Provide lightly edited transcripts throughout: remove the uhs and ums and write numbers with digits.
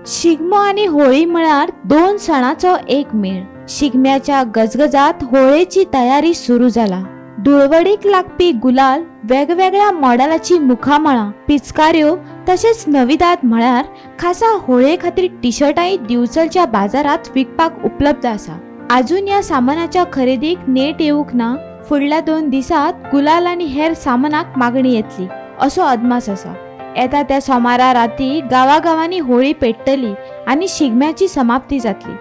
शिगमो आणि होळी म्हळ्यार दोन सणांचो एक मेळ। शिगम्याच्या गजगजात होळेची तयारी सुरू जाला। धुळवडीक लागपी गुलाल, वेगवेगळ्या मॉडेलाची मुखामळां, पिचकाऱ्यो तशेंच नवीदाद म्हळ्यार खासा होळे खातीर टी-शर्टांय दिवचलच्या बाजारात विकपाक उपलब्ध आसा। अजून या सामानाच्या खरेदीक नेट येवूंक ना। फुडल्या 2 दिसात गुलाल आणि हेर सामानाक मागणी येतली असो अदमास आसा। येता त्या सोमारा राती गावागावांनी होळी पेटतली आणि शिगम्याची समाप्ती जातली।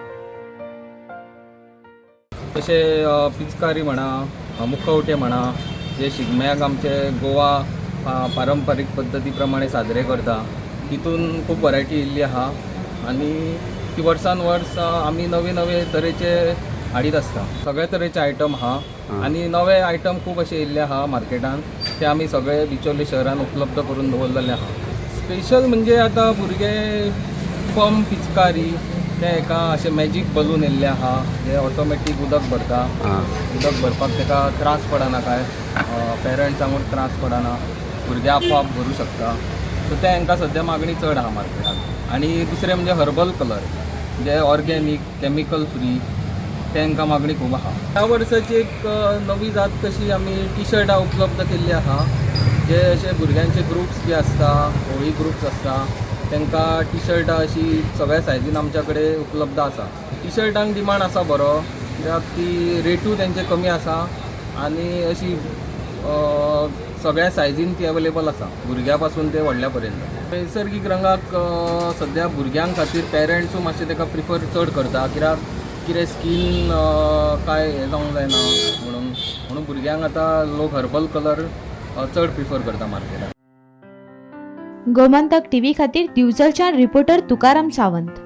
तशे पिचकारी म्हणा, मुखवटे म्हणा, जे शिगम्याक आमचे गोवा पारंपारीक पद्धती प्रमाणे साजरे करता, तितून खूब वरायटी येयल्ली आहा आनी ती वर्सान वर्स आमी नवे नवे तरेचे हाडीत आसता। सगळे तरेचे आयटम आहा आनी नवे आयटम खूब अशे येयल्ले आहा मार्केटान, ते आमी सगळे बिचोले शहरान उपलब्ध करून दवरलेले आहा। स्पेशल म्हणजे आतां भुरगे पंप पिचकारी ते एका अशे मॅजीक बलून येयल्ले आहा, जे ऑटोमॅटीक उदक भरता। उदक भरपाक तेका त्रास पडना काय, पेरंट्सांक त्रास पडना, भुरगे आपोआप भरूं शकता। सो ते हांकां सद्या मागणी चड आहा मार्केटान। आनी दुसरे म्हणजे हर्बल कलर, जे ऑर्गेनीक केमिकल फ्री, तांकां मागणी खूब आहा। ह्या वर्साची एक नवी जात कशी आमी टी-शर्टां उपलब्ध केल्ली आहा, जे अशे भुरग्यांचे ग्रुप्स जे आसता, होळी ग्रुप्स आसता, तांकां टी-शर्टां अशी सगळ्या सायजीन आमच्या कडेन उपलब्ध आसा। टी-शर्टांक डिमांड आसा बरो, कित्याक ती रेटूय तेंचे कमी आसा आनी अशी सगळ्या सायजीन ती अवेलेबल आसा, भुरग्यां पासून ते व्हडल्या पर्यंत। नैसर्गीक रंगाक सद्या भुरग्यां खातीर पेरंट्सूय मातशे तेका प्रिफर चड करता, कितें स्कीन काय हें जावंक जायना म्हणून भुरग्यांक आतां लोक हर्बल कलर चड प्रिफर करता मार्केटान। गोमंतक टीव्ही खातीर दिवचलच्यान रिपोर्टर तुकाराम सावंत।